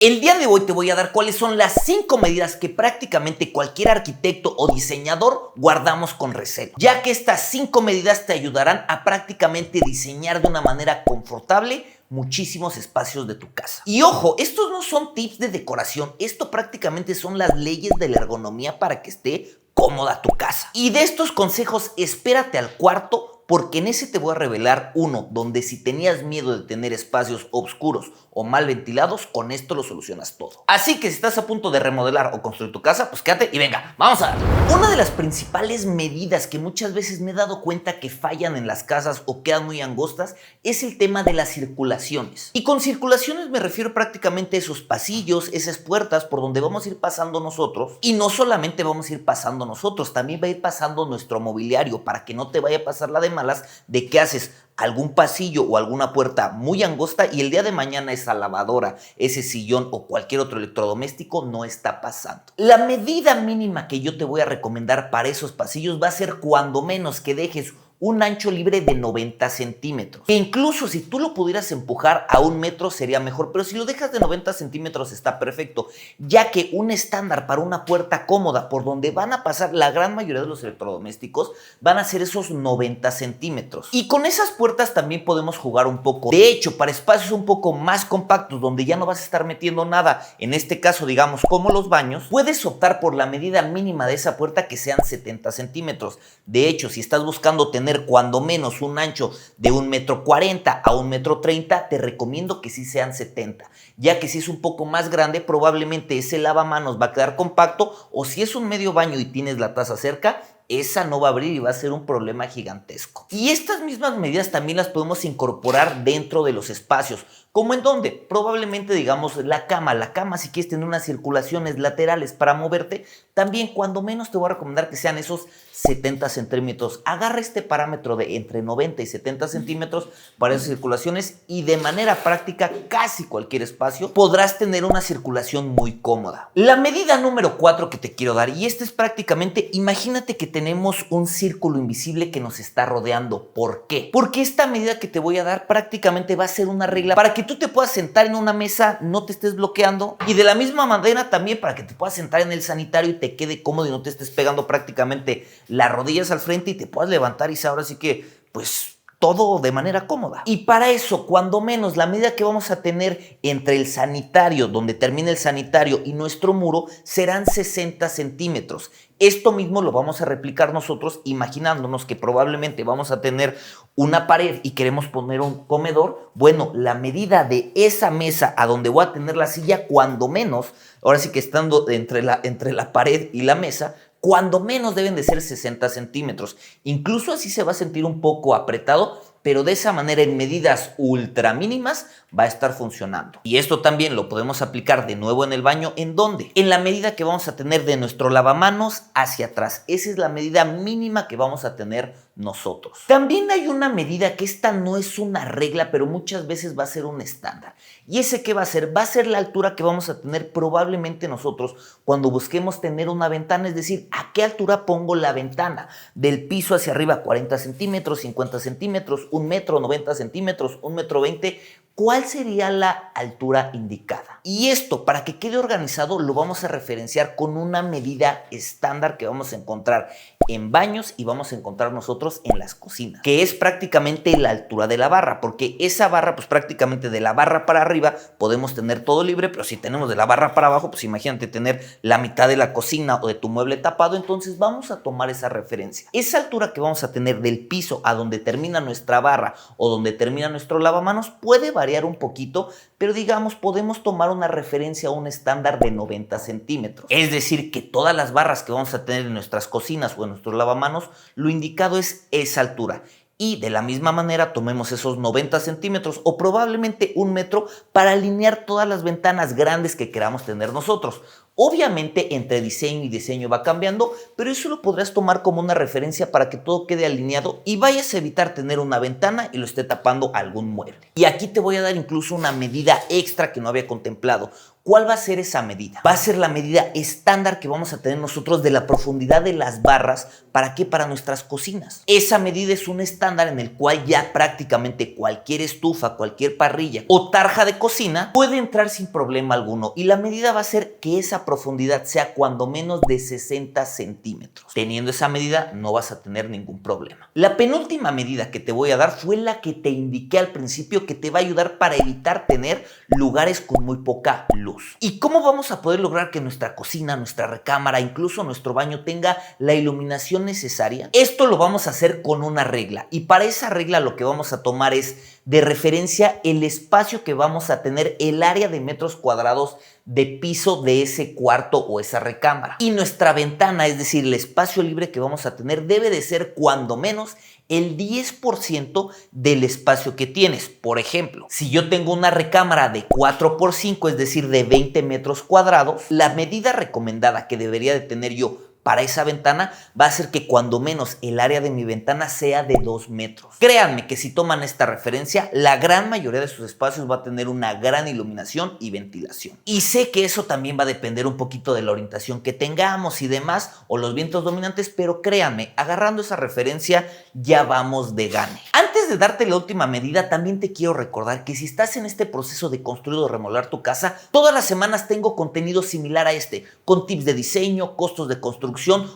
El día de hoy te voy a dar cuáles son las 5 medidas que prácticamente cualquier arquitecto o diseñador guardamos con recelo, ya que estas 5 medidas te ayudarán a prácticamente diseñar de una manera confortable muchísimos espacios de tu casa. Y ojo, estos no son tips de decoración, esto prácticamente son las leyes de la ergonomía para que esté cómoda tu casa. Y de estos consejos, espérate al cuarto, porque en ese te voy a revelar uno donde si tenías miedo de tener espacios oscuros o mal ventilados, con esto lo solucionas todo. Así que si estás a punto de remodelar o construir tu casa, pues quédate y venga, vamos a darle. Una de las principales medidas que muchas veces me he dado cuenta que fallan en las casas o quedan muy angostas es el tema de las circulaciones. Y con circulaciones me refiero prácticamente a esos pasillos, esas puertas por donde vamos a ir pasando nosotros. Y no solamente vamos a ir pasando nosotros, también va a ir pasando nuestro mobiliario para que no te vaya a pasar la de malas de que haces algún pasillo o alguna puerta muy angosta y el día de mañana esa lavadora, ese sillón o cualquier otro electrodoméstico no está pasando. La medida mínima que yo te voy a recomendar para esos pasillos va a ser cuando menos que dejes un ancho libre de 90 centímetros. Que incluso si tú lo pudieras empujar a 1 metro sería mejor, pero si lo dejas de 90 centímetros está perfecto, ya que un estándar para una puerta cómoda por donde van a pasar la gran mayoría de los electrodomésticos van a ser esos 90 centímetros. Y con esas puertas también podemos jugar un poco. De hecho, para espacios un poco más compactos donde ya no vas a estar metiendo nada, en este caso digamos como los baños, puedes optar por la medida mínima de esa puerta que sean 70 centímetros. De hecho, si estás buscando tener cuando menos un ancho de 1,40 m a 1,30 m, te recomiendo que sí sean 70, ya que si es un poco más grande, probablemente ese lavamanos va a quedar compacto, o si es un medio baño y tienes la taza cerca, esa no va a abrir y va a ser un problema gigantesco. Y estas mismas medidas también las podemos incorporar dentro de los espacios. ¿Cómo en dónde? Probablemente digamos la cama. La cama, si quieres tener unas circulaciones laterales para moverte, también cuando menos te voy a recomendar que sean esos 70 centímetros. Agarra este parámetro de entre 90 y 70 centímetros para esas circulaciones y de manera práctica casi cualquier espacio podrás tener una circulación muy cómoda. La medida número 4 que te quiero dar, y esta es prácticamente, imagínate que tenemos un círculo invisible que nos está rodeando. ¿Por qué? Porque esta medida que te voy a dar prácticamente va a ser una regla para que tú te puedas sentar en una mesa, no te estés bloqueando, y de la misma manera también para que te puedas sentar en el sanitario y te quede cómodo y no te estés pegando prácticamente las rodillas al frente y te puedas levantar y ahora sí que pues todo de manera cómoda. Y para eso, cuando menos, la medida que vamos a tener entre el sanitario, donde termina el sanitario, y nuestro muro, serán 60 centímetros. Esto mismo lo vamos a replicar nosotros imaginándonos que probablemente vamos a tener una pared y queremos poner un comedor. Bueno, la medida de esa mesa a donde voy a tener la silla, cuando menos, ahora sí que estando entre la pared y la mesa, cuando menos deben de ser 60 centímetros. Incluso así se va a sentir un poco apretado, pero de esa manera en medidas ultra mínimas va a estar funcionando. Y esto también lo podemos aplicar de nuevo en el baño. ¿En dónde? En la medida que vamos a tener de nuestro lavamanos hacia atrás. Esa es la medida mínima que vamos a tener nosotros. También hay una medida que esta no es una regla, pero muchas veces va a ser un estándar. ¿Y ese qué va a ser? Va a ser la altura que vamos a tener probablemente nosotros cuando busquemos tener una ventana, es decir, ¿a qué altura pongo la ventana? Del piso hacia arriba, 40 centímetros, 50 centímetros, 1 metro, 90 centímetros, 1,20 m. ¿Cuál sería la altura indicada? Y esto, para que quede organizado, lo vamos a referenciar con una medida estándar que vamos a encontrar en baños y vamos a encontrar nosotros en las cocinas, que es prácticamente la altura de la barra, porque esa barra, pues prácticamente de la barra para arriba podemos tener todo libre, pero si tenemos de la barra para abajo, pues imagínate tener la mitad de la cocina o de tu mueble tapado. Entonces vamos a tomar esa referencia. Esa altura que vamos a tener del piso a donde termina nuestra barra o donde termina nuestro lavamanos puede variar un poquito, pero digamos podemos tomar una referencia a un estándar de 90 centímetros. Es decir, que todas las barras que vamos a tener en nuestras cocinas o en nuestros lavamanos, lo indicado es esa altura. Y de la misma manera tomemos esos 90 centímetros o probablemente 1 metro para alinear todas las ventanas grandes que queramos tener nosotros. Obviamente entre diseño y diseño va cambiando, pero eso lo podrás tomar como una referencia para que todo quede alineado y vayas a evitar tener una ventana y lo esté tapando algún mueble. Y aquí te voy a dar incluso una medida extra que no había contemplado. ¿Cuál va a ser esa medida? Va a ser la medida estándar que vamos a tener nosotros de la profundidad de las barras. ¿Para qué? Para nuestras cocinas. Esa medida es un estándar en el cual ya prácticamente cualquier estufa, cualquier parrilla o tarja de cocina puede entrar sin problema alguno. Y la medida va a ser que esa profundidad sea cuando menos de 60 centímetros. Teniendo esa medida no vas a tener ningún problema. La penúltima medida que te voy a dar fue la que te indiqué al principio, que te va a ayudar para evitar tener lugares con muy poca luz. ¿Y cómo vamos a poder lograr que nuestra cocina, nuestra recámara, incluso nuestro baño tenga la iluminación necesaria? Esto lo vamos a hacer con una regla, y para esa regla lo que vamos a tomar es de referencia el espacio que vamos a tener, el área de metros cuadrados de piso de ese cuarto o esa recámara. Y nuestra ventana, es decir, el espacio libre que vamos a tener, debe de ser cuando menos el 10% del espacio que tienes. Por ejemplo, si yo tengo una recámara de 4x5, es decir, de 20 metros cuadrados, la medida recomendada que debería de tener yo para esa ventana va a ser que cuando menos el área de mi ventana sea de 2 metros. Créanme que si toman esta referencia, la gran mayoría de sus espacios va a tener una gran iluminación y ventilación. Y sé que eso también va a depender un poquito de la orientación que tengamos y demás, o los vientos dominantes, pero créanme, agarrando esa referencia ya vamos de gane. Antes de darte la última medida, también te quiero recordar que si estás en este proceso de construir o remodelar tu casa, todas las semanas tengo contenido similar a este, con tips de diseño, costos de construcción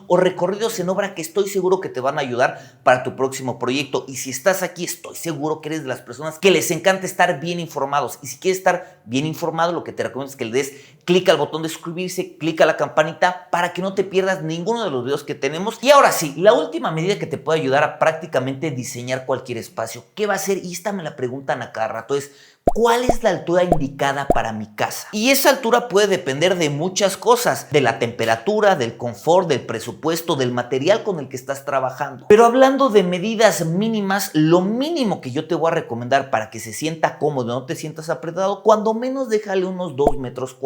o recorridos en obra que estoy seguro que te van a ayudar para tu próximo proyecto. Y si estás aquí, estoy seguro que eres de las personas que les encanta estar bien informados. Y si quieres estar bien informado, lo que te recomiendo es que le des clic al botón de suscribirse, clic a la campanita para que no te pierdas ninguno de los videos que tenemos. Y ahora sí, la última medida que te puede ayudar a prácticamente diseñar cualquier espacio. ¿Qué va a ser? Y esta me la preguntan a cada rato, es ¿cuál es la altura indicada para mi casa? Y esa altura puede depender de muchas cosas, de la temperatura, del confort, del presupuesto, del material con el que estás trabajando. Pero hablando de medidas mínimas, lo mínimo que yo te voy a recomendar para que se sienta cómodo, no te sientas apretado, cuando menos déjale unos 2,40 metros.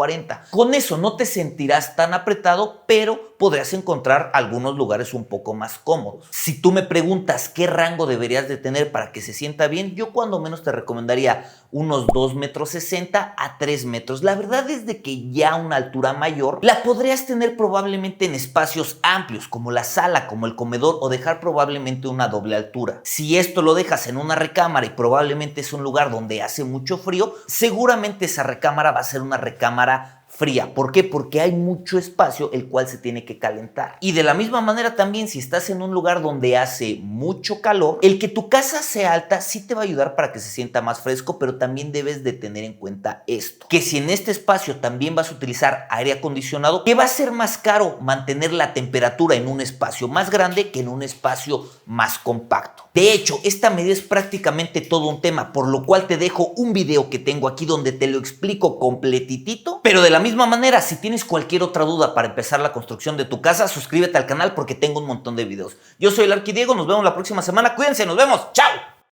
Con eso no te sentirás tan apretado, pero podrás encontrar algunos lugares un poco más cómodos. Si tú me preguntas qué rango deberías de tener para que se sienta bien, yo cuando menos te recomendaría unos 2,60 metros a 3 metros. La verdad es de que ya una altura mayor la podrías tener probablemente en espacios amplios como la sala, como el comedor, o dejar probablemente una doble altura. Si esto lo dejas en una recámara y probablemente es un lugar donde hace mucho frío, seguramente esa recámara va a ser una recámara fría. ¿Por qué? Porque hay mucho espacio el cual se tiene que calentar. Y de la misma manera también, si estás en un lugar donde hace mucho calor, el que tu casa sea alta sí te va a ayudar para que se sienta más fresco, pero también debes de tener en cuenta esto, que si en este espacio también vas a utilizar aire acondicionado, que va a ser más caro mantener la temperatura en un espacio más grande que en un espacio más compacto. De hecho, esta medida es prácticamente todo un tema, por lo cual te dejo un video que tengo aquí donde te lo explico completitito, pero de la misma manera, si tienes cualquier otra duda para empezar la construcción de tu casa, suscríbete al canal porque tengo un montón de videos. Yo soy el Arquidiego, nos vemos la próxima semana, cuídense, nos vemos, ¡chao!